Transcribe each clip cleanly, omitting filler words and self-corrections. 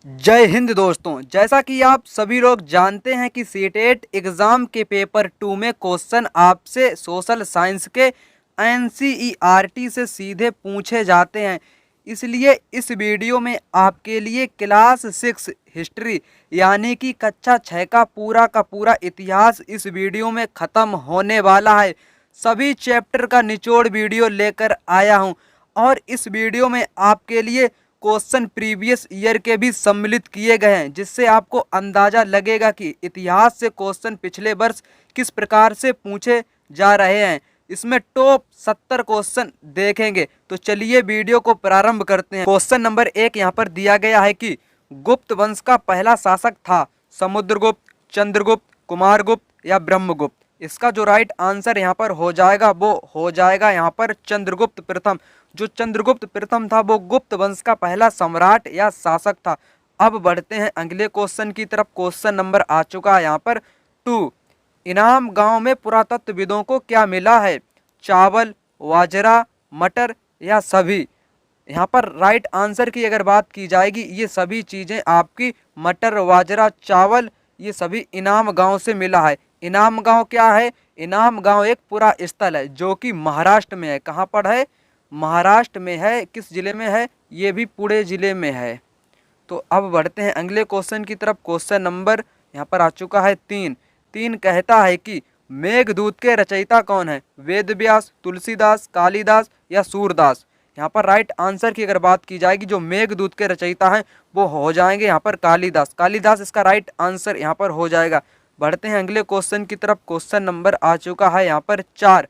जय हिंद दोस्तों। जैसा कि आप सभी लोग जानते हैं कि सीटेट एग्ज़ाम के पेपर 2 में क्वेश्चन आपसे सोशल साइंस के एनसीईआरटी से सीधे पूछे जाते हैं। इसलिए इस वीडियो में आपके लिए क्लास 6 हिस्ट्री यानी कि कक्षा 6 का पूरा इतिहास इस वीडियो में ख़त्म होने वाला है। सभी चैप्टर का निचोड़ वीडियो लेकर आया हूं और इस वीडियो में आपके लिए क्वेश्चन प्रीवियस ईयर के भी सम्मिलित किए गए हैं, जिससे आपको अंदाजा लगेगा कि इतिहास से क्वेश्चन पिछले वर्ष किस प्रकार से पूछे जा रहे हैं। इसमें टॉप 70 क्वेश्चन देखेंगे। तो चलिए वीडियो को प्रारंभ करते हैं। क्वेश्चन नंबर 1 यहाँ पर दिया गया है कि गुप्त वंश का पहला शासक था समुद्रगुप्त, चंद्रगुप्त, कुमारगुप्त या ब्रह्मगुप्त। इसका जो राइट आंसर यहाँ पर हो जाएगा वो हो जाएगा यहाँ पर चंद्रगुप्त प्रथम। जो चंद्रगुप्त प्रथम था वो गुप्त वंश का पहला सम्राट या शासक था। अब बढ़ते हैं अगले क्वेश्चन की तरफ। क्वेश्चन नंबर आ चुका है यहाँ पर 2। इनाम गांव में पुरातत्वविदों को क्या मिला है? चावल, बाजरा, मटर या सभी। यहाँ पर राइट आंसर की अगर बात की जाएगी, ये सभी चीज़ें आपकी मटर, बाजरा, चावल, ये सभी इनाम गांव से मिला है। इनाम गांव क्या है? इनाम गांव एक पूरा स्थल है जो कि महाराष्ट्र में है। कहाँ पर है? महाराष्ट्र में है। किस जिले में है? ये भी पुणे जिले में है। तो अब बढ़ते हैं अगले क्वेश्चन की तरफ। क्वेश्चन नंबर यहाँ पर आ चुका है 3 कहता है कि मेघदूत के रचयिता कौन है? वेद व्यास, तुलसीदास, कालिदास या सूरदास। यहाँ पर राइट आंसर की अगर बात की जाएगी, जो मेघदूत के रचयिता हैं वो हो जाएंगे यहाँ पर कालिदास। कालिदास इसका राइट आंसर यहाँ पर हो जाएगा। बढ़ते हैं अगले क्वेश्चन की तरफ। क्वेश्चन नंबर आ चुका है यहाँ पर 4।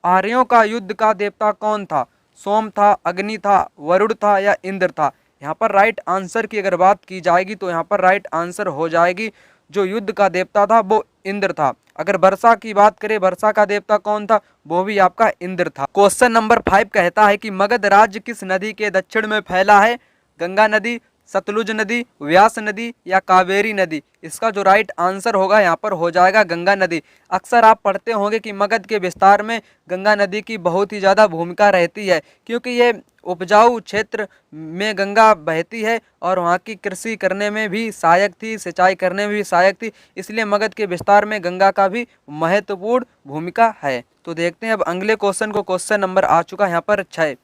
आर्यों का युद्ध का देवता कौन था? सोम था, अग्नि था, वरुण था या इंद्र था। यहाँ पर राइट आंसर की अगर बात की जाएगी तो यहाँ पर राइट आंसर हो जाएगी, जो युद्ध का देवता था वो इंद्र था। अगर वर्षा की बात करें, वर्षा का देवता कौन था? वो भी आपका इंद्र था। क्वेश्चन नंबर 5 कहता है कि मगध राज्य किस नदी के दक्षिण में फैला है? गंगा नदी, सतलुज नदी, व्यास नदी या कावेरी नदी। इसका जो राइट आंसर होगा यहाँ पर हो जाएगा गंगा नदी। अक्सर आप पढ़ते होंगे कि मगध के विस्तार में गंगा नदी की बहुत ही ज़्यादा भूमिका रहती है, क्योंकि ये उपजाऊ क्षेत्र में गंगा बहती है और वहाँ की कृषि करने में भी सहायक थी, सिंचाई करने में भी सहायक थी। इसलिए मगध के विस्तार में गंगा का भी महत्वपूर्ण भूमिका है। तो देखते हैं अब अगले क्वेश्चन को। क्वेश्चन नंबर आ चुका है यहाँ पर 6।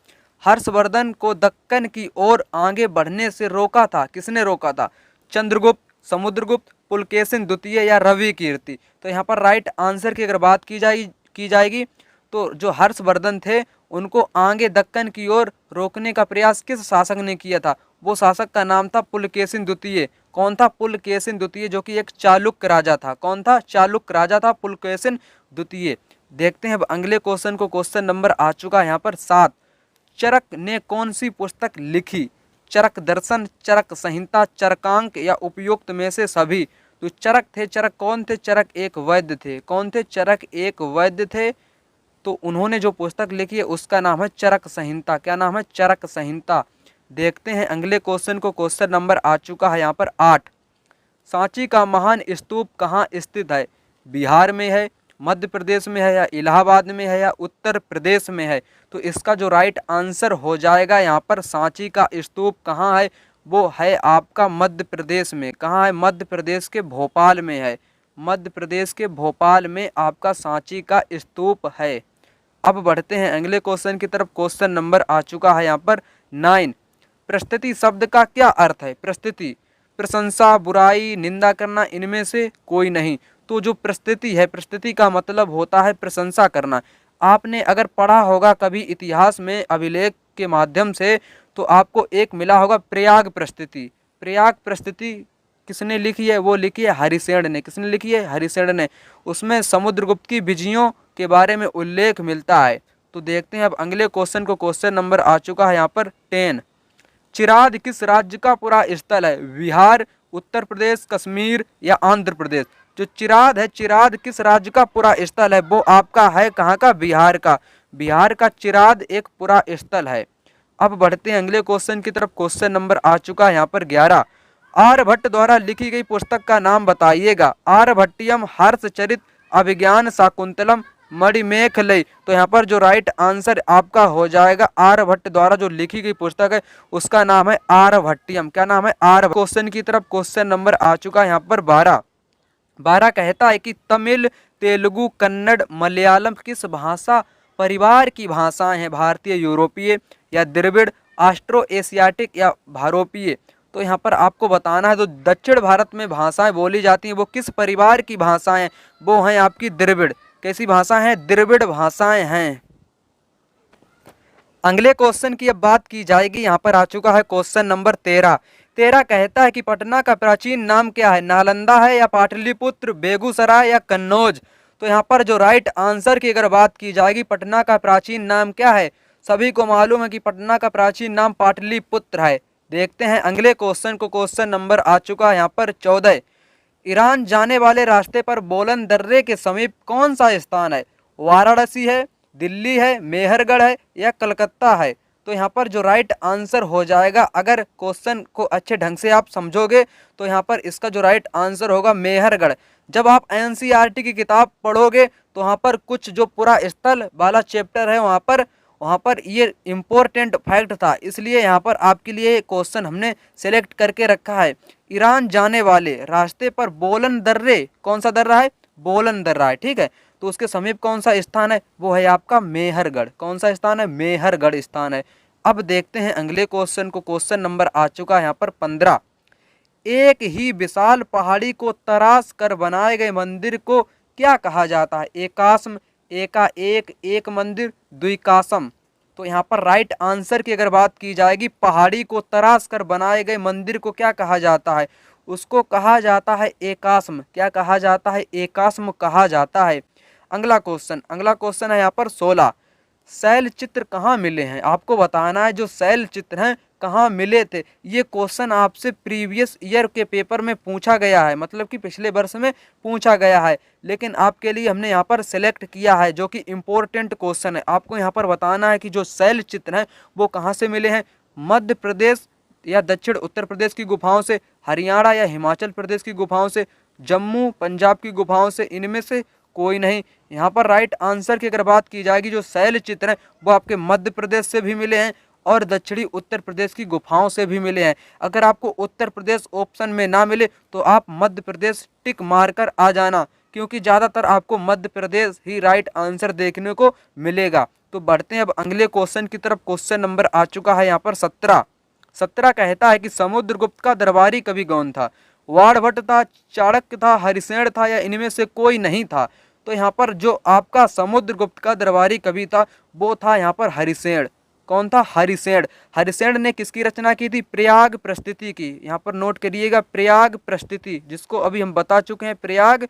हर्षवर्धन को दक्कन की ओर आगे बढ़ने से रोका था? किसने रोका था? चंद्रगुप्त, समुद्रगुप्त, पुलकेशिन द्वितीय या रवि कीर्ति। तो यहाँ पर राइट आंसर की अगर बात की जाएगी तो जो हर्षवर्धन थे उनको आगे दक्कन की ओर रोकने का प्रयास किस शासक ने किया था? वो शासक का नाम था पुलकेशिन द्वितीय। कौन था? पुलकेशिन द्वितीय, जो कि एक चालुक्य राजा था। कौन था? चालुक्य राजा था पुलकेशिन द्वितीय। देखते हैं अब अगले क्वेश्चन को। क्वेश्चन नंबर आ चुका है यहाँ पर 7। चरक ने कौन सी पुस्तक लिखी? चरक दर्शन, चरक संहिता, चरकांक या उपयुक्त में से सभी। तो चरक थे। चरक कौन थे? चरक एक वैद्य थे। कौन थे? चरक एक वैद्य थे। तो उन्होंने जो पुस्तक लिखी है उसका नाम है चरक संहिता। क्या नाम है? चरक संहिता। देखते हैं अगले क्वेश्चन को। क्वेश्चन नंबर आ चुका है यहाँ पर 8। सांची का महान स्तूप कहाँ स्थित है? बिहार में है, मध्य प्रदेश में है या इलाहाबाद में है या उत्तर प्रदेश में है। तो इसका जो राइट आंसर हो जाएगा यहाँ पर सांची का स्तूप कहाँ है? वो है आपका मध्य प्रदेश में। कहाँ है? मध्य प्रदेश के भोपाल में है। मध्य प्रदेश के भोपाल में आपका सांची का स्तूप है। अब बढ़ते हैं अगले क्वेश्चन की तरफ। क्वेश्चन नंबर आ चुका है यहाँ पर 9। प्रस्तुति शब्द का क्या अर्थ है? प्रस्तुति, प्रशंसा, बुराई, निंदा करना, इनमें से कोई नहीं। तो जो प्रस्तुति है, प्रस्तुति का मतलब होता है प्रशंसा करना। आपने अगर पढ़ा होगा कभी इतिहास में अभिलेख के माध्यम से, तो आपको एक मिला होगा प्रयाग प्रस्तुति। प्रयाग प्रस्तुति किसने लिखी है? वो लिखी है हरिसेन ने। किसने लिखी है? हरिसेन ने। उसमें समुद्रगुप्त की विजयों के बारे में उल्लेख मिलता है। तो देखते हैं अब अगले क्वेश्चन को। क्वेश्चन नंबर आ चुका है यहाँ पर 10। चिराद किस राज्य का पूरा स्थल है? बिहार, उत्तर प्रदेश, कश्मीर या आंध्र प्रदेश। जो चिराद है, चिराद किस राज्य का पूरा स्थल है? वो आपका है कहाँ का? बिहार का। बिहार का चिराद एक पूरा स्थल है। अब बढ़ते हैं अगले क्वेश्चन की तरफ। क्वेश्चन नंबर आ चुका है यहाँ पर 11। आर्यभट्ट द्वारा लिखी गई पुस्तक का नाम बताइएगा। आर्यभट्टियम, हर्षचरित, अभिज्ञान शाकुंतलम मणिमेखलई। तो यहाँ पर जो राइट आंसर आपका हो जाएगा आर्यभट्ट द्वारा जो लिखी गई पुस्तक है उसका नाम है आर्यभट्टियम। क्या नाम है? आर्य। क्वेश्चन की तरफ क्वेश्चन नंबर आ चुका है यहाँ पर 12। 12 कहता है कि तमिल, तेलुगु, कन्नड़, मलयालम किस भाषा परिवार की भाषाएं हैं? भारतीय, यूरोपीय या द्रविड़, ऑस्ट्रो एशियाटिक या भारोपीय? तो यहाँ पर आपको बताना है, तो दक्षिण भारत में भाषाएं बोली जाती हैं वो किस परिवार की भाषाएं हैं? वो हैं आपकी द्रविड़। कैसी भाषा हैं? द्रविड़ भाषाएं हैं। अगले क्वेश्चन की अब बात की जाएगी। यहाँ पर आ चुका है क्वेश्चन नंबर 13। 13 कहता है कि पटना का प्राचीन नाम क्या है? नालंदा है या पाटलिपुत्र, बेगूसराय या कन्नौज? तो यहाँ पर जो राइट आंसर की अगर बात की जाएगी, पटना का प्राचीन नाम क्या है? सभी को मालूम है कि पटना का प्राचीन नाम पाटलिपुत्र है। देखते हैं अगले क्वेश्चन को। क्वेश्चन नंबर आ चुका है यहाँ पर 14। ईरान जाने वाले रास्ते पर बोलन दर्रे के समीप कौन सा स्थान है? वाराणसी है, दिल्ली है, मेहरगढ़ है या कलकत्ता है? तो यहाँ पर जो राइट आंसर हो जाएगा, अगर क्वेश्चन को अच्छे ढंग से आप समझोगे तो यहाँ पर इसका जो राइट आंसर होगा मेहरगढ़। जब आप एनसीईआरटी की किताब पढ़ोगे तो वहाँ पर कुछ जो पूरा स्थल वाला चैप्टर है वहाँ पर ये इम्पोर्टेंट फैक्ट था, इसलिए यहाँ पर आपके लिए क्वेश्चन हमने सेलेक्ट करके रखा है। ईरान जाने वाले रास्ते पर बोलन दर्रे, कौन सा दर्रा है? बोलन दर्रा है, ठीक है। तो उसके समीप कौन सा स्थान है? वो है आपका मेहरगढ़। कौन सा स्थान है? मेहरगढ़ स्थान है। अब देखते हैं अगले क्वेश्चन को। क्वेश्चन नंबर आ चुका है यहाँ पर 15। एक ही विशाल पहाड़ी को तराश कर बनाए गए मंदिर को क्या कहा जाता है? एकाश्म, एकाएक, एक मंदिर, द्विकाश्म? तो यहाँ पर राइट आंसर की अगर बात की जाएगी, पहाड़ी को तराश कर बनाए गए मंदिर को क्या कहा जाता है? उसको कहा जाता है एकाश्म। क्या कहा जाता है? एकाश्म कहा जाता है। अगला क्वेश्चन है यहाँ पर 16। शैल चित्र कहाँ मिले हैं? आपको बताना है जो शैल चित्र हैं कहाँ मिले थे। ये क्वेश्चन आपसे प्रीवियस ईयर के पेपर में पूछा गया है, मतलब कि पिछले वर्ष में पूछा गया है, लेकिन आपके लिए हमने यहाँ पर सिलेक्ट किया है जो कि इम्पोर्टेंट क्वेश्चन है। आपको यहाँ पर बताना है कि जो शैल चित्र हैं वो कहाँ से मिले हैं? मध्य प्रदेश या दक्षिण उत्तर प्रदेश की गुफाओं से, हरियाणा या हिमाचल प्रदेश की गुफाओं से, जम्मू पंजाब की गुफाओं से, इनमें से कोई नहीं। यहाँ पर राइट आंसर की अगर बात की जाएगी, जो शैल चित्र हैं वो आपके मध्य प्रदेश से भी मिले हैं और दक्षिणी उत्तर प्रदेश की गुफाओं से भी मिले हैं। अगर आपको उत्तर प्रदेश ऑप्शन में ना मिले तो आप मध्य प्रदेश टिक मारकर आ जाना, क्योंकि ज़्यादातर आपको मध्य प्रदेश ही राइट आंसर देखने को मिलेगा। तो बढ़ते हैं अब अगले क्वेश्चन की तरफ। क्वेश्चन नंबर आ चुका है यहाँ पर 17। 17 कहता है कि समुद्रगुप्त का दरबारी कवि कौन था? वाणभट्ट था, चाणक्य था, हरिसेन था या इनमें से कोई नहीं था? तो यहाँ पर जो आपका समुद्रगुप्त का दरबारी कवि था वो था यहाँ पर हरिसेन। कौन था? हरिसेन। हरिसेन ने किसकी रचना की थी? प्रयाग प्रस्तुति की। यहाँ पर नोट करिएगा, प्रयाग प्रस्तुति, जिसको अभी हम बता चुके हैं। प्रयाग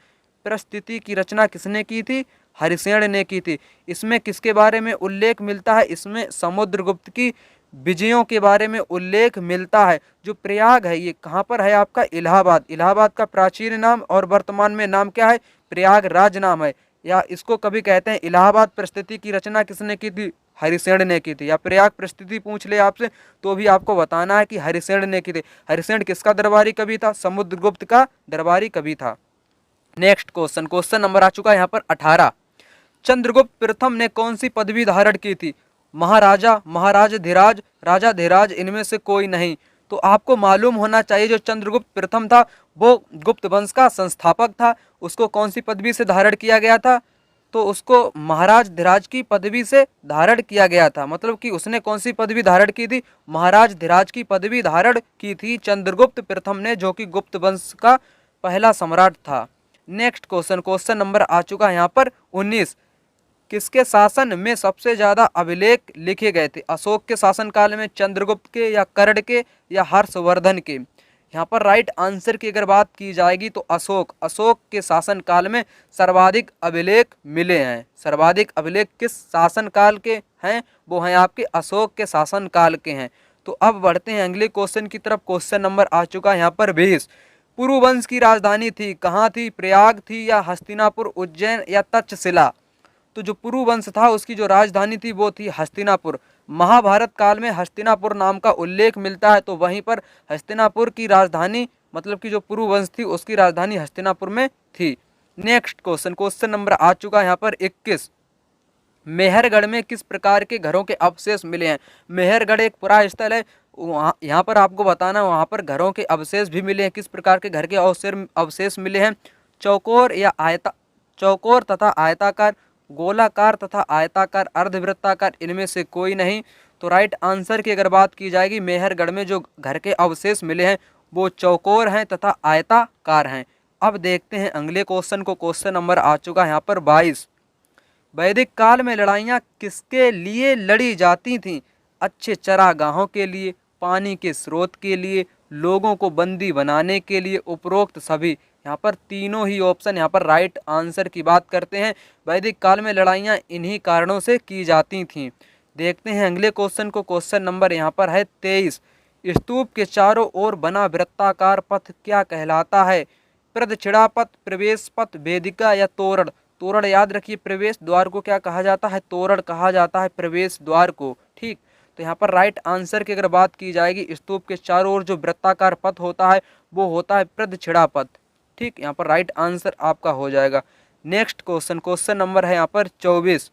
प्रस्तुति की रचना किसने की थी? हरिसेन ने की थी। इसमें किसके बारे में उल्लेख मिलता है? इसमें समुद्रगुप्त की विजयों के बारे में उल्लेख मिलता है। जो प्रयाग है ये कहाँ पर है? आपका इलाहाबाद। इलाहाबाद का प्राचीन नाम और वर्तमान में नाम क्या है? प्रयागराज नाम है। या इसको कभी कहते हैं इलाहाबाद प्रस्तुति की रचना किसने की थी? हरिसेन ने की थी। या प्रयाग प्रस्तुति पूछ ले आपसे तो भी आपको बताना है कि हरिसेन ने की थी। हरिसेन किसका दरबारी कवि था? समुद्रगुप्त का दरबारी कवि था। नेक्स्ट क्वेश्चन नंबर आ चुका है यहाँ पर 18। चंद्रगुप्त प्रथम ने कौन सी पदवी धारण की थी? महाराजा, महाराजाधिराज, राजाधिराज, इनमें से कोई नहीं। तो आपको मालूम होना चाहिए जो चंद्रगुप्त प्रथम था वो गुप्त वंश का संस्थापक था। उसको कौन सी पदवी से धारण किया गया था? तो उसको महाराज धीराज की पदवी से धारण किया गया था। मतलब कि उसने कौन सी पदवी धारण की थी? महाराज धीराज की पदवी धारण की थी चंद्रगुप्त प्रथम ने, जो कि गुप्त वंश का पहला सम्राट था। नेक्स्ट क्वेश्चन नंबर आ चुका है यहाँ पर 19। किसके शासन में सबसे ज्यादा अभिलेख लिखे गए थे? अशोक के शासनकाल में, चंद्रगुप्त के, या कर्ण के, या हर्षवर्धन के? यहाँ पर राइट आंसर की अगर बात की जाएगी तो अशोक के शासनकाल में सर्वाधिक अभिलेख मिले हैं। सर्वाधिक अभिलेख किस शासनकाल के हैं? वो हैं आपके अशोक के शासनकाल के हैं। तो अब बढ़ते हैं अगले क्वेश्चन की तरफ। क्वेश्चन नंबर आ चुका है यहाँ पर 20। पुरुवंश की राजधानी थी कहाँ थी? प्रयाग थी, या हस्तिनापुर, उज्जैन, या तक्षशिला? तो जो पुरुवंश था उसकी जो राजधानी थी वो थी हस्तिनापुर। महाभारत काल में हस्तिनापुर नाम का उल्लेख मिलता है, तो वहीं पर हस्तिनापुर की राजधानी, मतलब कि जो पुरुवंश थी उसकी राजधानी हस्तिनापुर में थी। नेक्स्ट क्वेश्चन, क्वेश्चन नंबर आ चुका है यहाँ पर 21। मेहरगढ़ में किस प्रकार के घरों के अवशेष मिले हैं? मेहरगढ़ एक पुरा स्थल है, वहाँ यहाँ पर आपको बताना है वहाँ पर घरों के अवशेष भी मिले हैं। किस प्रकार के घर के अवशेष मिले हैं? चौकोर या चौकोर तथा आयताकार, गोलाकार तथा आयताकार, अर्धवृत्ताकार, इनमें से कोई नहीं। तो राइट आंसर की अगर बात की जाएगी, मेहरगढ़ में जो घर के अवशेष मिले हैं वो चौकोर हैं तथा आयताकार हैं। अब देखते हैं अगले क्वेश्चन को, क्वेश्चन नंबर आ चुका है यहाँ पर 22। वैदिक काल में लड़ाइयाँ किसके लिए लड़ी जाती थीं? अच्छे चरागाहों के लिए, पानी के स्रोत के लिए, लोगों को बंदी बनाने के लिए, उपरोक्त सभी। यहाँ पर तीनों ही ऑप्शन यहाँ पर राइट आंसर की बात करते हैं। वैदिक काल में लड़ाइयाँ इन्हीं कारणों से की जाती थीं। देखते हैं अगले क्वेश्चन को, क्वेश्चन नंबर यहाँ पर है 23। स्तूप के चारों ओर बना वृत्ताकार पथ क्या कहलाता है? प्रदक्षिणा पथ, प्रवेश पथ, वेदिका या तोरण? तोरण याद रखिए, प्रवेश द्वार को क्या कहा जाता है? तोरण कहा जाता है प्रवेश द्वार को। ठीक, तो यहाँ पर राइट आंसर की अगर बात की जाएगी, स्तूप के चारों ओर जो वृत्ताकार पथ होता है वो होता है प्रदक्षिणा पथ। ठीक, यहाँ पर राइट आंसर आपका हो जाएगा। नेक्स्ट क्वेश्चन, क्वेश्चन नंबर है यहाँ पर 24।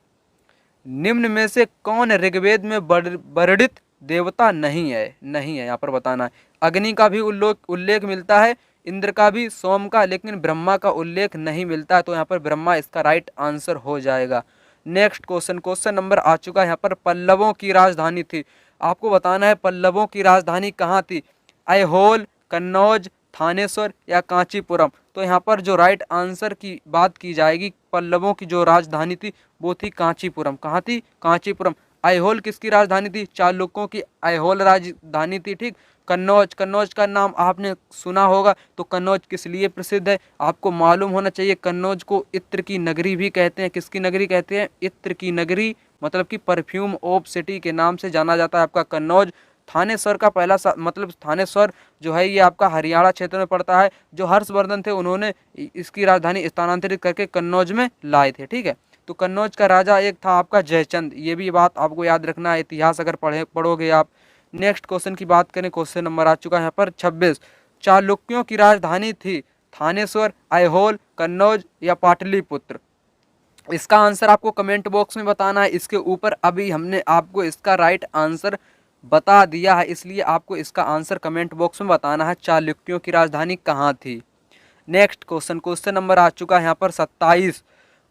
निम्न में से कौन ऋग्वेद में वर्णित देवता नहीं है? नहीं है यहाँ पर बताना है। अग्नि का भी उल्लेख मिलता है, इंद्र का भी, सोम का, लेकिन ब्रह्मा का उल्लेख नहीं मिलता है। तो यहाँ पर ब्रह्मा इसका राइट आंसर हो जाएगा। नेक्स्ट क्वेश्चन, क्वेश्चन नंबर आ चुका है यहाँ पर पल्लवों की राजधानी थी। आपको बताना है पल्लवों की राजधानी कहाँ थी? ऐहोल, कन्नौज, थानेश्वर या कांचीपुरम? तो यहाँ पर जो राइट आंसर की बात की जाएगी, पल्लवों की जो राजधानी थी वो थी कांचीपुरम। कहाँ थी? कांचीपुरम। ऐहोल किसकी राजधानी थी? चालुक्यों की ऐहोल राजधानी थी। ठीक, कन्नौज, कन्नौज का नाम आपने सुना होगा। तो कन्नौज किस लिए प्रसिद्ध है? आपको मालूम होना चाहिए, कन्नौज को इत्र की नगरी भी कहते हैं। किसकी नगरी कहते हैं? इत्र की नगरी, मतलब कि परफ्यूम ऑफ सिटी के नाम से जाना जाता है आपका कन्नौज। थानेश्वर का पहला मतलब थानेश्वर जो है ये आपका हरियाणा क्षेत्र में पड़ता है। जो हर्षवर्धन थे उन्होंने इसकी राजधानी स्थानांतरित करके कन्नौज में लाए थे। ठीक है, तो कन्नौज का राजा एक था आपका जयचंद। ये भी बात आपको याद रखना है, इतिहास अगर पढ़ोगे आप। नेक्स्ट क्वेश्चन की बात करें, क्वेश्चन नंबर आ चुका है यहाँ पर 26। चालुक्यों की राजधानी थी थानेश्वर, ऐहोल, कन्नौज या पाटलिपुत्र? इसका आंसर आपको कमेंट बॉक्स में बताना है। इसके ऊपर अभी हमने आपको इसका राइट आंसर बता दिया है, इसलिए आपको इसका आंसर कमेंट बॉक्स में बताना है, चालुक्यों की राजधानी कहाँ थी। नेक्स्ट क्वेश्चन, क्वेश्चन नंबर आ चुका है यहाँ पर 27।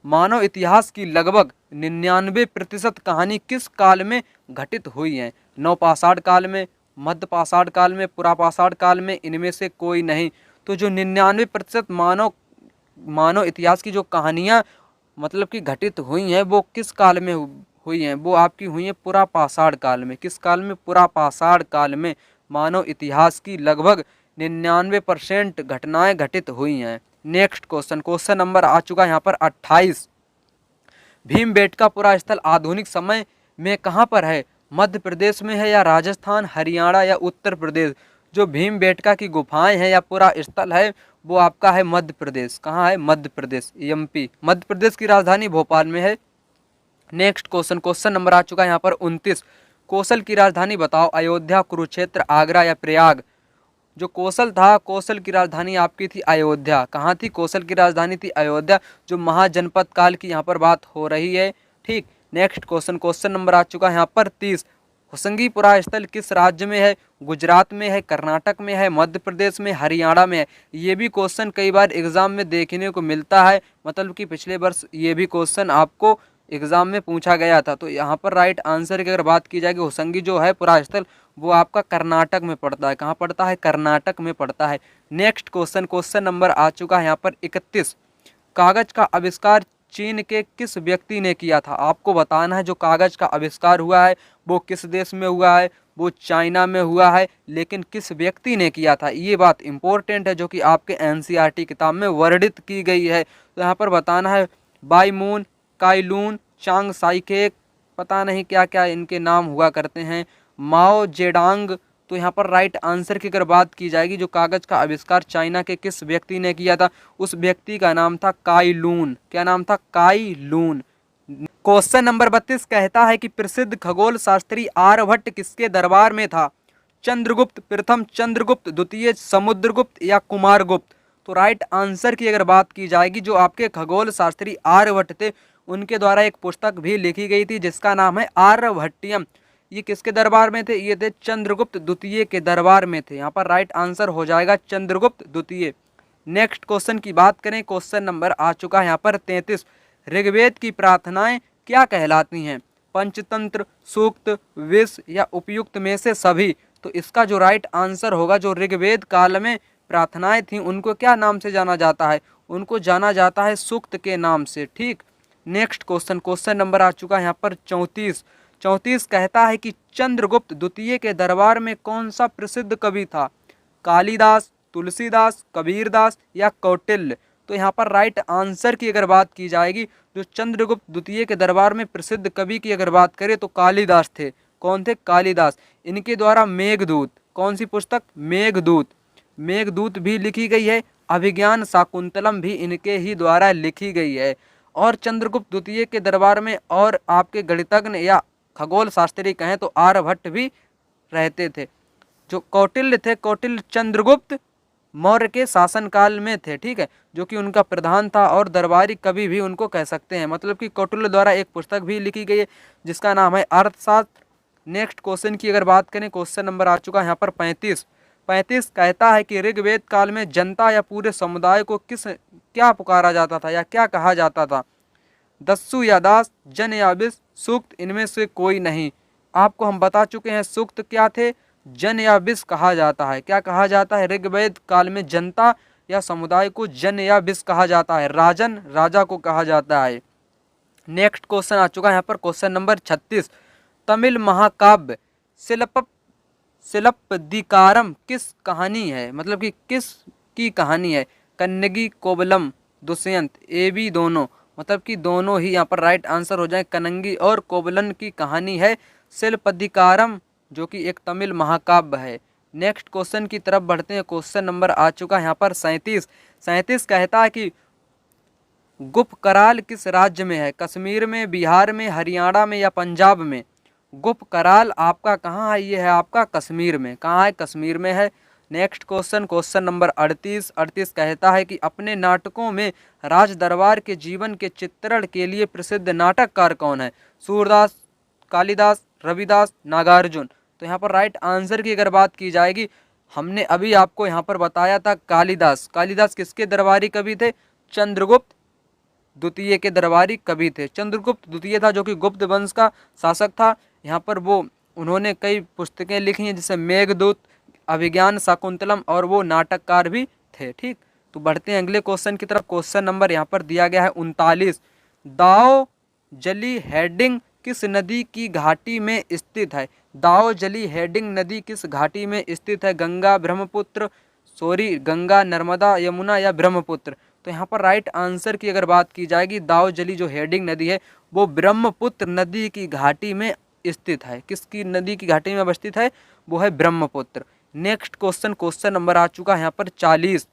मानव इतिहास की लगभग 99% कहानी किस काल में घटित हुई है? नवपाषाण काल में, मध्यपाषाण काल में, पुरापाषाण काल में, इनमें से कोई नहीं। तो जो 99% मानव इतिहास की जो कहानियाँ मतलब कि घटित हुई हैं वो किस काल में हुई हैं? वो आपकी हुई हैं पुरापाषाण काल में। किस काल में? पुरापाषाण काल में मानव इतिहास की लगभग 99% घटनाएं घटित हुई हैं। नेक्स्ट क्वेश्चन, क्वेश्चन नंबर आ चुका है यहाँ पर 28। भीमबेटका पुरा स्थल आधुनिक समय में कहाँ पर है? मध्य प्रदेश में है या राजस्थान, हरियाणा या उत्तर प्रदेश? जो भीमबेटका की गुफाएं हैं या पूरा स्थल है वो आपका है मध्य प्रदेश। कहाँ है? मध्य प्रदेश, एमपी। मध्य प्रदेश की राजधानी भोपाल में है। नेक्स्ट क्वेश्चन, क्वेश्चन नंबर आ चुका है यहाँ पर 29। कौशल की राजधानी बताओ, अयोध्या, कुरुक्षेत्र, आगरा या प्रयाग? जो कौशल था, कौशल की राजधानी आपकी थी अयोध्या। कहाँ थी? कौशल की राजधानी थी अयोध्या, जो महाजनपद काल की यहाँ पर बात हो रही है। ठीक, नेक्स्ट क्वेश्चन, क्वेश्चन नंबर आ चुका है यहाँ पर 30। होशंगीपुरा स्थल किस राज्य में है? गुजरात में है, कर्नाटक में है, मध्य प्रदेश में, हरियाणा में है? ये भी क्वेश्चन कई बार एग्जाम में देखने को मिलता है, मतलब कि पिछले वर्ष ये भी क्वेश्चन आपको एग्जाम में पूछा गया था। तो यहाँ पर राइट आंसर की अगर बात की जाएगी, होशंगी जो है पुरा स्थल वो आपका कर्नाटक में पड़ता है। कहाँ पड़ता है? कर्नाटक में पड़ता है। नेक्स्ट क्वेश्चन, क्वेश्चन नंबर आ चुका है यहाँ पर 31। कागज का आविष्कार चीन के किस व्यक्ति ने किया था? आपको बताना है जो कागज का आविष्कार हुआ है वो किस देश में हुआ है? वो चाइना में हुआ है, लेकिन किस व्यक्ति ने किया था? ये बात इंपॉर्टेंट है जो कि आपके एनसीईआरटी किताब में वर्णित की गई है। तो यहाँ पर बताना है बाईमून, काइलून, चांग साइकेक, पता नहीं क्या क्या इनके नाम हुआ करते हैं, माओ जेडांग। तो यहाँ पर राइट आंसर की अगर बात की जाएगी, जो कागज का आविष्कार चाइना के किस व्यक्ति ने किया था, उस व्यक्ति का नाम था काइलून। क्या नाम था? काइलून। क्वेश्चन नंबर 32 कहता है कि प्रसिद्ध खगोल शास्त्री आर्यभट्ट किसके दरबार में था? चंद्रगुप्त प्रथम, चंद्रगुप्त द्वितीय, समुद्रगुप्त या कुमारगुप्त? तो राइट आंसर की अगर बात की जाएगी, जो आपके खगोल शास्त्री आर्यभट्ट थे उनके द्वारा एक पुस्तक भी लिखी गई थी जिसका नाम है आर्यभट्टियम। ये किसके दरबार में थे? ये थे चंद्रगुप्त द्वितीय के दरबार में थे। यहाँ पर राइट आंसर हो जाएगा चंद्रगुप्त द्वितीय। नेक्स्ट क्वेश्चन की बात करें, क्वेश्चन नंबर आ चुका है यहाँ पर 33। ऋग्वेद की प्रार्थनाएं क्या कहलाती हैं? पंचतंत्र, सूक्त, विष या उपयुक्त में से सभी? तो इसका जो राइट आंसर होगा, जो ऋग्वेद काल में प्रार्थनाएं थी उनको क्या नाम से जाना जाता है? उनको जाना जाता है सूक्त के नाम से। ठीक, नेक्स्ट क्वेश्चन, क्वेश्चन नंबर आ चुका है यहाँ पर 34। 34 कहता है कि चंद्रगुप्त द्वितीय के दरबार में कौन सा प्रसिद्ध कवि था? कालिदास, तुलसीदास, कबीरदास या कौटिल्य? तो यहाँ पर राइट आंसर की अगर बात की जाएगी, जो चंद्रगुप्त द्वितीय के दरबार में प्रसिद्ध कवि की अगर बात करें तो कालिदास थे। कौन थे? कालिदास। इनके द्वारा मेघदूत, कौन सी पुस्तक? मेघदूत। मेघदूत भी लिखी गई है। अभिज्ञान शाकुंतलम भी इनके ही द्वारा लिखी गई है। और चंद्रगुप्त द्वितीय के दरबार में और आपके गणितज्ञ या खगोल शास्त्री कहें तो आर्यभट्ट भी रहते थे। जो कौटिल्य थे, कौटिल्य चंद्रगुप्त मौर्य के शासनकाल में थे। ठीक है, जो कि उनका प्रधान था और दरबारी कवि भी उनको कह सकते हैं। मतलब कि कौटिल्य द्वारा एक पुस्तक भी लिखी गई है जिसका नाम है अर्थशास्त्र। नेक्स्ट क्वेश्चन की अगर बात करें, क्वेश्चन नंबर आ चुका है यहाँ पर 35। 35 कहता है कि ऋग्वेद काल में जनता या पूरे समुदाय को क्या पुकारा जाता था या क्या कहा जाता था? दस्यु या दास, जन या विष, सूक्त, इनमें से कोई नहीं। आपको हम बता चुके हैं सूक्त क्या थे, जन या विष कहा जाता है। क्या कहा जाता है? ऋग्वेद काल में जनता या समुदाय को जन या विष कहा जाता है। राजन, राजा को कहा जाता है। नेक्स्ट क्वेश्चन आ चुका है यहाँ पर क्वेश्चन नंबर 36। तमिल महाकाव्य शिलप्पदिकारम किस कहानी है? मतलब कि किस की कहानी है? कन्नगी, कोवलम, दुष्यंत, ए बी दोनों? मतलब कि दोनों ही यहाँ पर राइट आंसर हो जाए। कन्नगी और कोवलन की कहानी है शिलप्पदिकारम, जो कि एक तमिल महाकाव्य है। नेक्स्ट क्वेश्चन की तरफ बढ़ते हैं। क्वेश्चन नंबर आ चुका है यहाँ पर 37। 37 कहता है कि गुपकराल किस राज्य में है? कश्मीर में, बिहार में, हरियाणा में या पंजाब में? गुपकराल आपका कहाँ है? ये है आपका कश्मीर में। कहाँ है? कश्मीर में है। Next question, question number 38। 38 कहता है कि अपने नाटकों में राज दरबार के जीवन के चित्रण के लिए प्रसिद्ध नाटककार कौन है? सूरदास, कालिदास, रविदास, नागार्जुन? तो यहाँ पर राइट आंसर की अगर बात की जाएगी, हमने अभी आपको यहाँ पर बताया था कालिदास। कालिदास किसके दरबारी कवि थे? चंद्रगुप्त द्वितीय के दरबारी कवि थे। चंद्रगुप्त द्वितीय था जो कि गुप्त वंश का शासक था। यहाँ पर वो उन्होंने कई पुस्तकें लिखी हैं जैसे मेघदूत, अभिज्ञान शाकुंतलम, और वो नाटककार भी थे। ठीक, तो बढ़ते हैं अगले क्वेश्चन की तरफ। क्वेश्चन नंबर यहाँ पर दिया गया है 39। दाओ जली हेडिंग किस नदी की घाटी में स्थित है? दाओ जली हेडिंग नदी किस घाटी में स्थित है? गंगा, ब्रह्मपुत्र, गंगा, नर्मदा, यमुना या ब्रह्मपुत्र? तो यहाँ पर राइट आंसर की अगर बात की जाएगी, दाओ जली जो हेडिंग नदी है वो ब्रह्मपुत्र नदी की घाटी में स्थित है। किसकी नदी की घाटी में अवस्थित है? वो है Brahmaputra. Next question, question number आ चुका है यहाँ पर 40।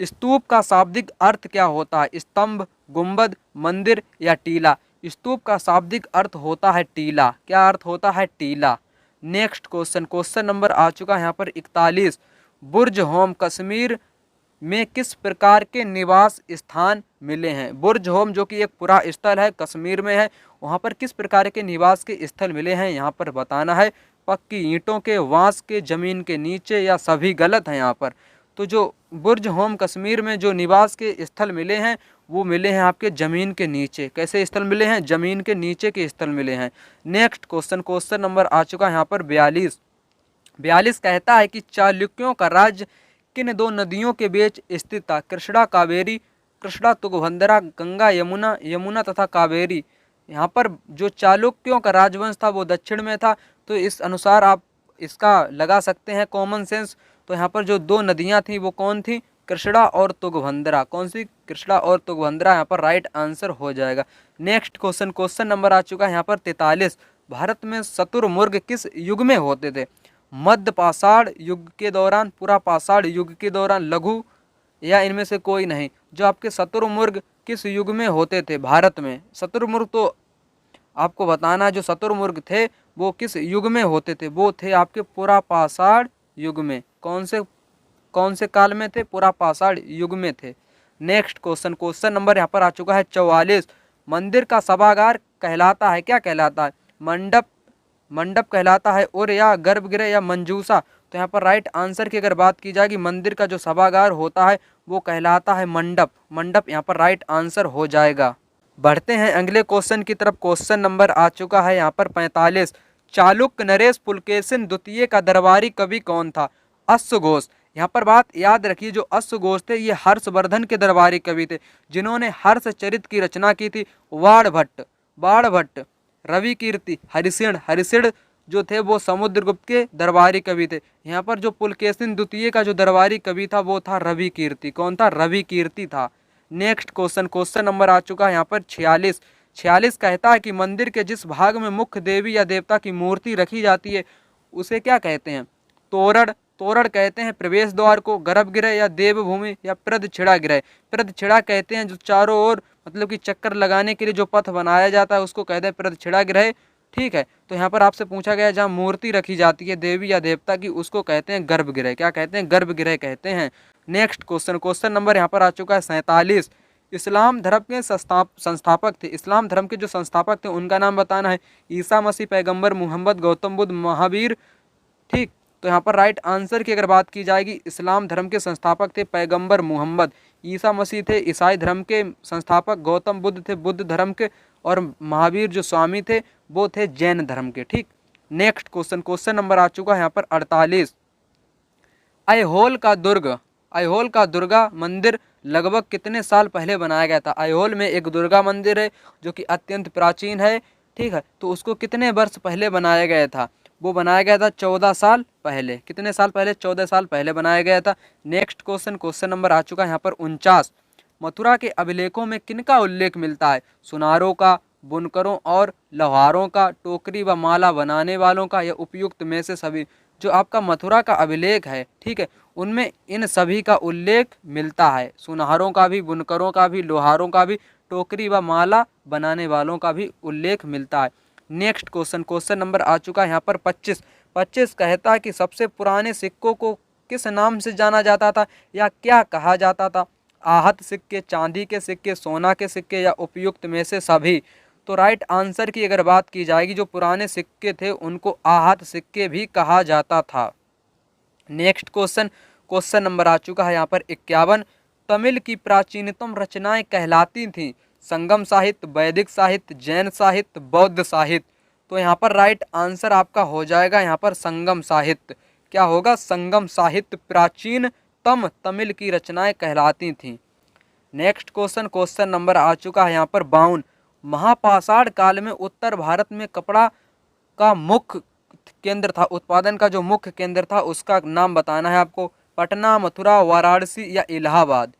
स्तूप का शाब्दिक अर्थ क्या होता है? स्तंभ, गुंबद, मंदिर या टीला? स्तूप का शाब्दिक अर्थ होता है टीला। क्या अर्थ होता है? टीला। नेक्स्ट क्वेश्चन, क्वेश्चन नंबर आ चुका है यहाँ पर 41। बुर्ज होम कश्मीर में किस प्रकार के निवास स्थान मिले हैं? बुर्ज होम जो कि एक पूरा स्थल है, कश्मीर में है, वहाँ पर किस प्रकार के निवास के स्थल मिले हैं यहाँ पर बताना है। पक्की ईंटों के, बांस के, जमीन के नीचे या सभी? गलत है यहाँ पर। तो जो बुर्ज होम कश्मीर में जो निवास के स्थल मिले हैं वो मिले हैं आपके ज़मीन के नीचे। कैसे स्थल मिले हैं? ज़मीन के नीचे के स्थल मिले हैं। नेक्स्ट क्वेश्चन, क्वेश्चन नंबर आ चुका है यहाँ पर 42। 42 कहता है कि चालुक्यों का राज्य किन दो नदियों के बीच स्थित था? कृष्णा, कावेरी, कृष्णा, तुंगभद्रा, गंगा, यमुना, यमुना तथा कावेरी? यहाँ पर जो चालुक्यों का राजवंश था वो दक्षिण में था, तो इस अनुसार आप इसका लगा सकते हैं कॉमन सेंस। तो यहाँ पर जो दो नदियाँ थी वो कौन थी? कृष्णा और तुंगभद्रा। कौन सी? कृष्णा और तुंगभद्रा यहाँ पर राइट आंसर हो जाएगा। नेक्स्ट क्वेश्चन, क्वेश्चन नंबर आ चुका है यहाँ पर 43। भारत में शुतुरमुर्ग किस युग में होते थे? मध्य पाषाण युग के दौरान, पूरा पाषाण युग के दौरान, लघु या इनमें से कोई नहीं? जो आपके शुतुरमुर्ग किस युग में होते थे भारत में? शुतुरमुर्ग तो आपको बताना, जो शुतुरमुर्ग थे वो किस युग में होते थे? वो थे आपके पूरा पाषाण युग में। कौन से काल में थे? पुरापाषाण युग में थे। नेक्स्ट क्वेश्चन, क्वेश्चन नंबर यहाँ पर आ चुका है 44। मंदिर का सभागार कहलाता है, क्या कहलाता है? मंडप, मंडप कहलाता है, और या गर्भगृह या मंजूषा? तो यहाँ पर राइट आंसर की अगर बात की जाएगी, मंदिर का जो सभागार होता है वो कहलाता है मंडप। मंडप यहाँ पर राइट आंसर हो जाएगा। बढ़ते हैं अगले क्वेश्चन की तरफ। क्वेश्चन नंबर आ चुका है यहाँ पर 45। चालुक्य नरेश पुलकेशिन द्वितीय का दरबारी कवि कौन था? अश्वघोष। यहाँ पर बात याद रखिए, जो अश्वघोष थे ये हर्षवर्धन के दरबारी कवि थे, जिन्होंने हर्षचरित की रचना की थी। बाणभट्ट, रवि कीर्ति, हरिसिण, हरिसिण जो थे वो समुद्रगुप्त के दरबारी कवि थे। यहाँ पर जो पुलकेशिन द्वितीय का जो दरबारी कवि था वो था रवि कीर्ति। कौन था? रवि कीर्ति था। नेक्स्ट क्वेश्चन, क्वेश्चन नंबर आ चुका है यहाँ पर 46। 46 कहता है कि मंदिर के जिस भाग में मुख्य देवी या देवता की मूर्ति रखी जाती है उसे क्या कहते हैं? तोरण, तोरण कहते हैं प्रवेश द्वार को। गर्भगृह या देवभूमि या प्रदक्षिणा गृह? प्रदक्षिणा कहते हैं जो चारों ओर मतलब कि चक्कर लगाने के लिए जो पथ बनाया जाता है उसको कहते हैं प्रदक्षिणा गृह। ठीक है, तो यहाँ पर आपसे पूछा गया जहाँ मूर्ति रखी जाती है देवी या देवता की उसको कहते हैं गर्भगृह। क्या कहते हैं? गर्भगृह कहते हैं। नेक्स्ट क्वेश्चन, क्वेश्चन नंबर यहाँ पर आ चुका है 47। इस्लाम धर्म के संस्थापक थे, इस्लाम धर्म के जो संस्थापक थे उनका नाम बताना है। ईसा मसीह, पैगंबर मोहम्मद, गौतम बुद्ध, महावीर? ठीक, तो यहाँ पर राइट आंसर की अगर बात की जाएगी, इस्लाम धर्म के संस्थापक थे पैगंबर मोहम्मद। ईसा मसीह थे ईसाई धर्म के संस्थापक, गौतम बुद्ध थे बुद्ध धर्म के, और महावीर जो स्वामी थे वो थे जैन धर्म के। ठीक, नेक्स्ट क्वेश्चन, क्वेश्चन नंबर आ चुका है यहाँ पर 48। ऐहोल का दुर्ग, ऐहोल का दुर्गा मंदिर लगभग कितने साल पहले बनाया गया था? ऐहोल में एक दुर्गा मंदिर है जो कि अत्यंत प्राचीन है। ठीक है, तो उसको कितने वर्ष पहले बनाया गया था? वो बनाया गया था 14 साल पहले। कितने साल पहले? 14 साल पहले बनाया गया था। नेक्स्ट क्वेश्चन, क्वेश्चन नंबर आ चुका है यहाँ पर 49। मथुरा के अभिलेखों में किनका उल्लेख मिलता है? सुनारों का, बुनकरों और लोहारों का, टोकरी व माला बनाने वालों का, या उपयुक्त में से सभी? जो आपका मथुरा का अभिलेख है, ठीक है, उनमें इन सभी का उल्लेख मिलता है। सुनारों का भी, बुनकरों का भी, लोहारों का भी, टोकरी व माला बनाने वालों का भी उल्लेख मिलता है। नेक्स्ट क्वेश्चन, क्वेश्चन नंबर आ चुका है यहाँ पर 25। 25 कहता है कि सबसे पुराने सिक्कों को किस नाम से जाना जाता था या क्या कहा जाता था? आहत सिक्के, चांदी के सिक्के, सोना के सिक्के, या उपयुक्त में से सभी? तो राइट आंसर की अगर बात की जाएगी, जो पुराने सिक्के थे उनको आहत सिक्के भी कहा जाता था। नेक्स्ट क्वेश्चन, क्वेश्चन नंबर आ चुका है यहाँ पर 51। तमिल की प्राचीनतम रचनाएं कहलाती थीं? संगम साहित्य, वैदिक साहित्य, जैन साहित्य, बौद्ध साहित्य? तो यहाँ पर राइट आंसर आपका हो जाएगा यहाँ पर संगम साहित्य। क्या होगा? संगम साहित्य प्राचीनतम तमिल की रचनाएं कहलाती थीं। नेक्स्ट क्वेश्चन, क्वेश्चन नंबर आ चुका है यहाँ पर 52। महापाषाण काल में उत्तर भारत में कपड़ा का मुख्य केंद्र था, उत्पादन का जो मुख्य केंद्र था उसका नाम बताना है आपको। पटना, मथुरा, वाराणसी, या इलाहाबाद?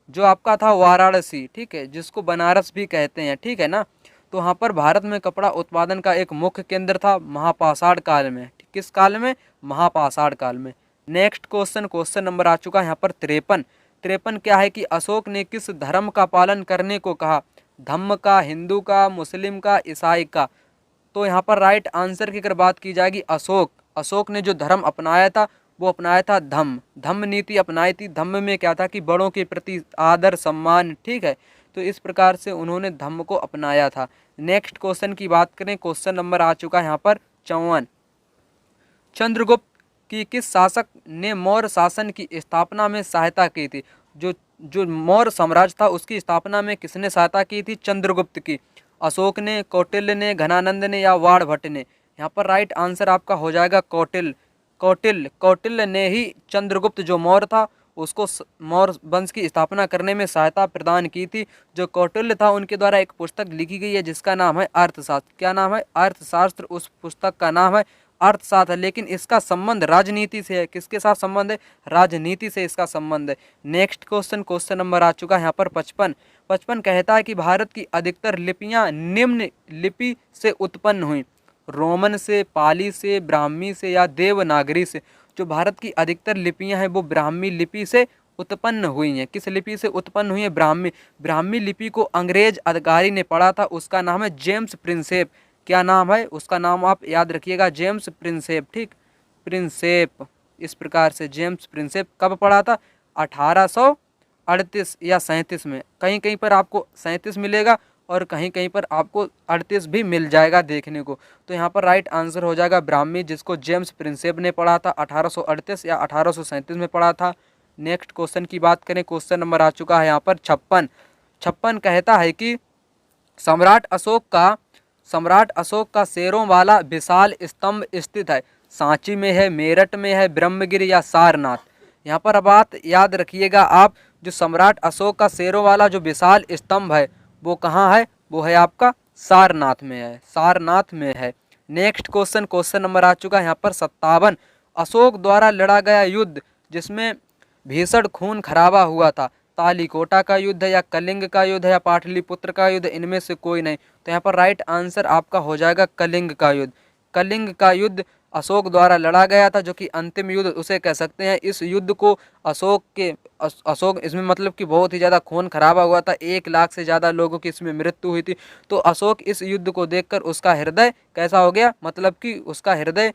जो आपका था वाराणसी, ठीक है, जिसको बनारस भी कहते हैं, ठीक है ना। तो वहाँ पर भारत में कपड़ा उत्पादन का एक मुख्य केंद्र था महापाषाण काल में। किस काल में? महापाषाण काल में। नेक्स्ट क्वेश्चन, क्वेश्चन नंबर आ चुका है यहाँ पर 53। 53 क्या है कि अशोक ने किस धर्म का पालन करने को कहा? धम्म का, हिंदू का, मुस्लिम का, ईसाई का? तो यहाँ पर राइट आंसर की अगर बात की जाएगी, अशोक ने जो धर्म अपनाया था वो अपनाया था धम्म नीति अपनाई थी। धम्म में क्या था कि बड़ों के प्रति आदर सम्मान, ठीक है, तो इस प्रकार से उन्होंने धम्म को अपनाया था। नेक्स्ट क्वेश्चन की बात करें, क्वेश्चन नंबर आ चुका है यहाँ पर 54। चंद्रगुप्त की किस शासक ने मौर्य शासन की स्थापना में सहायता की थी? जो मौर्य साम्राज्य था उसकी स्थापना में किसने सहायता की थी? चंद्रगुप्त की। अशोक ने, कौटिल्य ने, घनानंद ने, या बाणभट्ट ने? यहाँ पर राइट आंसर आपका हो जाएगा कौटिल्य ने ही चंद्रगुप्त जो मौर्य था उसको मौर्य वंश की स्थापना करने में सहायता प्रदान की थी। जो कौटिल्य था उनके द्वारा एक पुस्तक लिखी गई है जिसका नाम है अर्थशास्त्र। क्या नाम है? अर्थशास्त्र। उस पुस्तक का नाम है अर्थशास्त्र है, लेकिन इसका संबंध राजनीति से है। किसके साथ संबंध है? राजनीति से इसका संबंध है। नेक्स्ट क्वेश्चन, क्वेश्चन नंबर आ चुका है यहाँ पर 55। 55 कहता है कि भारत की अधिकतर लिपियाँ निम्न लिपि से उत्पन्न हुई? रोमन से, पाली से, ब्राह्मी से, या देवनागरी से? जो भारत की अधिकतर लिपियां हैं वो ब्राह्मी लिपि से उत्पन्न हुई हैं। किस लिपि से उत्पन्न हुई है? ब्राह्मी लिपि को अंग्रेज अधिकारी ने पढ़ा था, उसका नाम है जेम्स प्रिंसेप। क्या नाम है उसका? नाम आप याद रखिएगा, जेम्स प्रिंसेप। ठीक, प्रिंसेप। इस प्रकार से जेम्स प्रिंसेप कब पढ़ा था? 1838 या 37 में। कहीं कहीं पर आपको 37 मिलेगा और कहीं कहीं पर आपको 38 भी मिल जाएगा देखने को। तो यहाँ पर राइट आंसर हो जाएगा ब्राह्मी, जिसको जेम्स प्रिंसेप ने पढ़ा था 1838 या 1837 में पढ़ा था। नेक्स्ट क्वेश्चन की बात करें, क्वेश्चन नंबर आ चुका है यहाँ पर 56 कहता है कि सम्राट अशोक का शेरों वाला विशाल स्तंभ स्थित है सांची में है, मेरठ में है, ब्रह्मगिरी या सारनाथ। यहाँ पर बात याद रखिएगा आप, जो सम्राट अशोक का शेरों वाला जो विशाल स्तंभ है वो कहाँ है? वो है आपका सारनाथ में है, सारनाथ में है। नेक्स्ट क्वेश्चन नंबर आ चुका है यहाँ पर 57। अशोक द्वारा लड़ा गया युद्ध जिसमें भीषण खून खराबा हुआ था, तालीकोटा का युद्ध है या कलिंग का युद्ध है या पाटलिपुत्र का युद्ध, इनमें से कोई नहीं। तो यहाँ पर राइट आंसर आपका हो जाएगा कलिंग का युद्ध। कलिंग का युद्ध अशोक द्वारा लड़ा गया था, जो कि अंतिम युद्ध उसे कह सकते हैं। इस युद्ध को अशोक इसमें मतलब कि बहुत ही ज़्यादा खून खराबा हुआ था, 1 लाख से ज़्यादा लोगों की इसमें मृत्यु हुई थी। तो अशोक इस युद्ध को देखकर उसका हृदय कैसा हो गया? मतलब कि उसका हृदय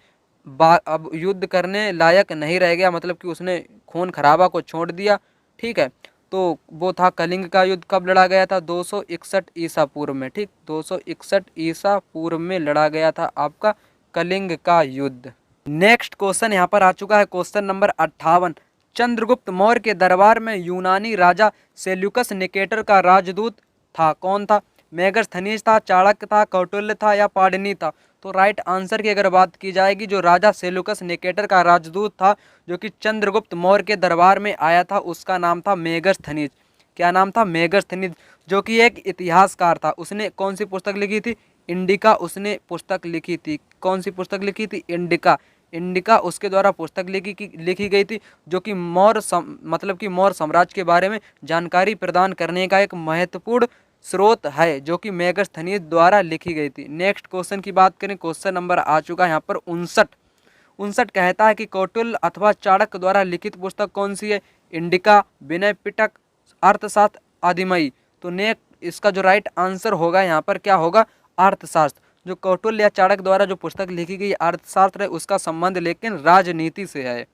अब युद्ध करने लायक नहीं रह गया, मतलब कि उसने खून खराबा को छोड़ दिया। ठीक है, तो वो था कलिंग का युद्ध। कब लड़ा गया था? 261 ईसा पूर्व में। ठीक, 261 ईसा पूर्व में लड़ा गया था आपका कलिंग का युद्ध। नेक्स्ट क्वेश्चन यहाँ पर आ चुका है, क्वेश्चन नंबर 58। चंद्रगुप्त मौर्य के दरबार में यूनानी राजा सेल्यूकस निकेटर का राजदूत था, कौन था? मेगस्थनीज था, चाणक्य था, कौटिल्य था या पाणिनि था? तो राइट आंसर की अगर बात की जाएगी, जो राजा सेल्यूकस निकेटर का राजदूत था जो कि चंद्रगुप्त मौर्य के दरबार में आया था, उसका नाम था मेगस्थनीज। क्या नाम था? मेगस्थनीज, जो कि एक इतिहासकार था। उसने कौन सी पुस्तक लिखी थी? इंडिका उसने पुस्तक लिखी थी। कौन सी पुस्तक लिखी थी? इंडिका उसके द्वारा पुस्तक लिखी गई थी, जो कि मतलब कि मौर्य साम्राज्य के बारे में जानकारी प्रदान करने का एक महत्वपूर्ण स्रोत है, जो कि मेगस्थनीज द्वारा लिखी गई थी। नेक्स्ट क्वेश्चन की बात करें, क्वेश्चन नंबर आ चुका है यहाँ पर 59 कहता है कि कौटिल्य अथवा चाणक्य द्वारा लिखित पुस्तक कौन सी है? इंडिका, विनय पिटक, अर्थशास्त्र, आदिमयी। तो इसका जो राइट आंसर होगा यहाँ पर क्या होगा? अर्थशास्त्र। जो कौटिल्य या चाणक्य द्वारा जो पुस्तक लिखी गई अर्थशास्त्र है, उसका संबंध लेकिन राजनीति से है।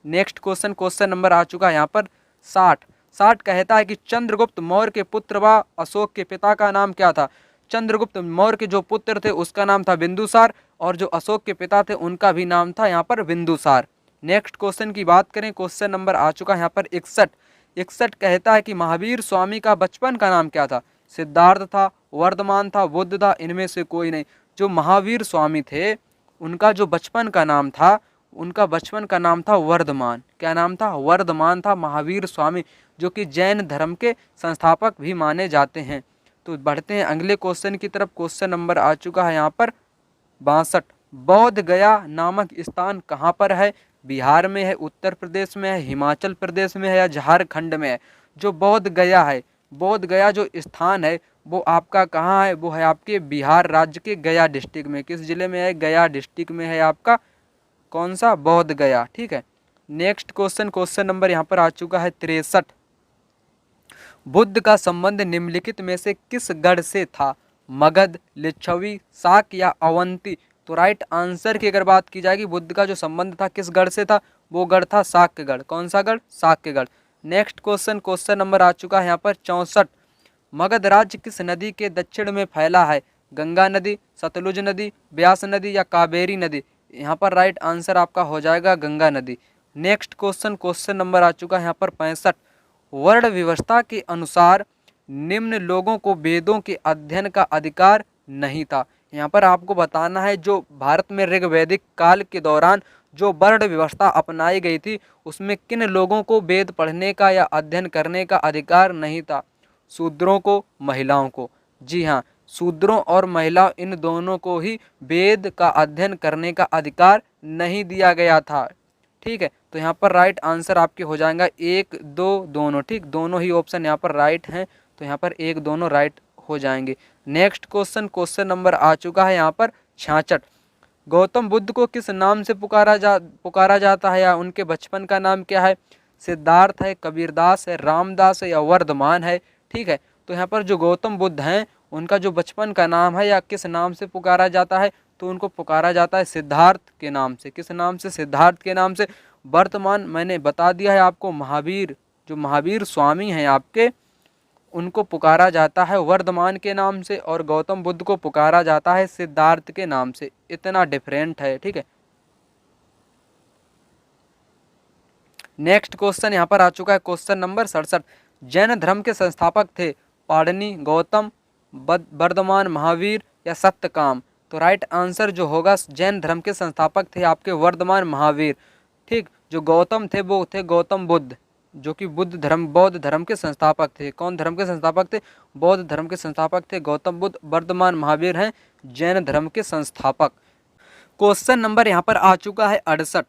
नेक्स्ट क्वेश्चन नंबर आ चुका है यहाँ पर 60 कहता है कि चंद्रगुप्त मौर्य के पुत्र व अशोक के पिता का नाम क्या था? चंद्रगुप्त मौर्य के जो पुत्र थे उसका नाम था बिंदुसार, और जो अशोक के पिता थे उनका भी नाम था यहाँ पर बिंदुसार। नेक्स्ट क्वेश्चन की बात करें, क्वेश्चन नंबर आ चुका है यहाँ पर 61 कहता है कि महावीर स्वामी का बचपन का नाम क्या था? सिद्धार्थ था, वर्धमान था, बुद्ध था, इनमें से कोई नहीं। जो महावीर स्वामी थे उनका जो बचपन का नाम था, उनका बचपन का नाम था वर्धमान। क्या नाम था? वर्धमान था महावीर स्वामी, जो कि जैन धर्म के संस्थापक भी माने जाते हैं। तो बढ़ते हैं अगले क्वेश्चन की तरफ। क्वेश्चन नंबर आ चुका है यहाँ पर 62। बोध गया नामक स्थान कहाँ पर है? बिहार में है, उत्तर प्रदेश में है, हिमाचल प्रदेश में है या झारखंड में है? जो बोध गया जो स्थान है वो आपका कहाँ है? वो है आपके बिहार राज्य के गया डिस्ट्रिक्ट में। किस जिले में है? गया डिस्ट्रिक्ट में है आपका कौन सा? बोध गया। ठीक है, नेक्स्ट क्वेश्चन नंबर यहाँ पर आ चुका है 63। बुद्ध का संबंध निम्नलिखित में से किस गढ़ से था? मगध, लिच्छवी, शाक या अवंती? तो राइट आंसर की अगर बात की जाएगी, बुद्ध का जो संबंध था किस गढ़ से था? वो गढ़ था शाक्यगढ़। कौन सा गढ़? शाक्यगढ़। नेक्स्ट क्वेश्चन नंबर आ चुका है यहाँ पर 64। मगध राज्य किस नदी के दक्षिण में फैला है? गंगा नदी, सतलुज नदी, ब्यास नदी या कावेरी नदी? यहाँ पर राइट आंसर आपका हो जाएगा गंगा नदी। नेक्स्ट क्वेश्चन नंबर आ चुका है यहाँ पर 65। वर्ण व्यवस्था के अनुसार निम्न लोगों को वेदों के अध्ययन का अधिकार नहीं था। यहाँ पर आपको बताना है, जो भारत में ऋग्वैदिक काल के दौरान जो वर्ण व्यवस्था अपनाई गई थी उसमें किन लोगों को वेद पढ़ने का या अध्ययन करने का अधिकार नहीं था? शूद्रों को, महिलाओं को। जी हाँ, शूद्रों और महिलाओं इन दोनों को ही वेद का अध्ययन करने का अधिकार नहीं दिया गया था। ठीक है, तो यहाँ पर राइट आंसर आपके हो जाएगा 1, 2 दोनों। ठीक, दोनों ही ऑप्शन यहाँ पर राइट हैं, तो यहाँ पर 1, दोनों राइट हो जाएंगे। नेक्स्ट क्वेश्चन नंबर आ चुका है यहाँ पर 66। गौतम बुद्ध को किस नाम से पुकारा जाता है या उनके बचपन का नाम क्या है? सिद्धार्थ है, कबीरदास है, रामदास है या वर्धमान है? ठीक है, तो यहाँ पर जो गौतम बुद्ध हैं उनका जो बचपन का नाम है या किस नाम से पुकारा जाता है? तो उनको पुकारा जाता है सिद्धार्थ के नाम से। किस नाम से? सिद्धार्थ के नाम से। वर्तमान मैंने बता दिया है आपको, महावीर जो महावीर स्वामी हैं आपके, उनको पुकारा जाता है वर्धमान के नाम से, और गौतम बुद्ध को पुकारा जाता है सिद्धार्थ के नाम से। इतना डिफरेंट है, ठीक है। नेक्स्ट क्वेश्चन यहाँ पर आ चुका है, क्वेश्चन नंबर 67। जैन धर्म के संस्थापक थे पाणिनि, गौतम, वर्धमान, महावीर या सत्यकाम? तो राइट आंसर जो होगा, जैन धर्म के संस्थापक थे आपके वर्धमान महावीर, ठीक। जो गौतम थे वो थे गौतम बुद्ध, जो कि बौद्ध धर्म के संस्थापक थे। कौन धर्म के संस्थापक थे? बौद्ध धर्म के संस्थापक थे गौतम बुद्ध। वर्धमान महावीर हैं जैन धर्म के संस्थापक। क्वेश्चन नंबर यहाँ पर आ चुका है 68।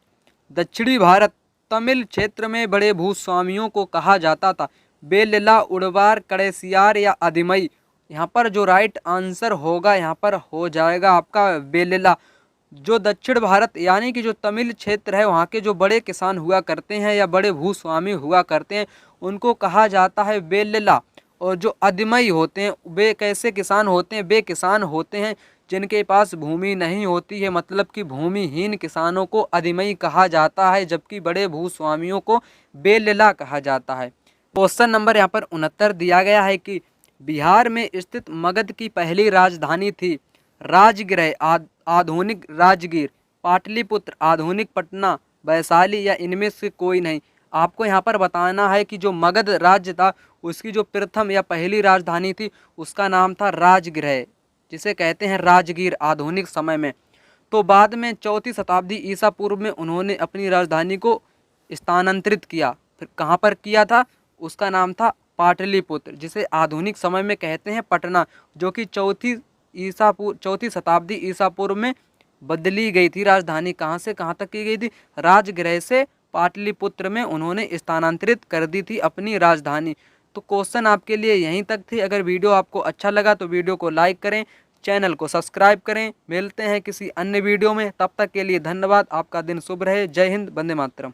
दक्षिणी भारत तमिल क्षेत्र में बड़े भूस्वामियों को कहा जाता था, बेलिला, उड़वार, कड़ेसियार या आदिमई? यहाँ पर जो राइट आंसर होगा यहाँ पर हो जाएगा आपका बेलिला। जो दक्षिण भारत यानी कि जो तमिल क्षेत्र है, वहाँ के जो बड़े किसान हुआ करते हैं या बड़े भूस्वामी हुआ करते हैं, उनको कहा जाता है बेलिला। और जो आदिमई होते हैं वे कैसे किसान होते हैं? वे किसान होते हैं जिनके पास भूमि नहीं होती है, मतलब कि भूमिहीन किसानों को आदिमई कहा जाता है, जबकि बड़े भूस्वामियों को बेलिला कहा जाता है। क्वेश्चन नंबर यहाँ पर 69 दिया गया है कि बिहार में स्थित मगध की पहली राजधानी थी राजगृह, आधुनिक राजगीर, पाटलिपुत्र, आधुनिक पटना, वैशाली या इनमें से कोई नहीं? आपको यहाँ पर बताना है कि जो मगध राज्य था उसकी जो प्रथम या पहली राजधानी थी उसका नाम था राजगृह, जिसे कहते हैं राजगीर आधुनिक समय में। तो बाद में 4वीं शताब्दी ईसा पूर्व में उन्होंने अपनी राजधानी को स्थानांतरित किया। फिर कहाँ पर किया था? उसका नाम था पाटलिपुत्र, जिसे आधुनिक समय में कहते हैं पटना, जो कि 4वीं शताब्दी ईसा पूर्व में बदली गई थी। राजधानी कहाँ से कहाँ तक की गई थी? राजगृह से पाटलिपुत्र में उन्होंने स्थानांतरित कर दी थी अपनी राजधानी। तो क्वेश्चन आपके लिए यहीं तक थी। अगर वीडियो आपको अच्छा लगा तो वीडियो को लाइक करें, चैनल को सब्सक्राइब करें। मिलते हैं किसी अन्य वीडियो में, तब तक के लिए धन्यवाद। आपका दिन शुभ रहे। जय हिंद, वंदे मातरम।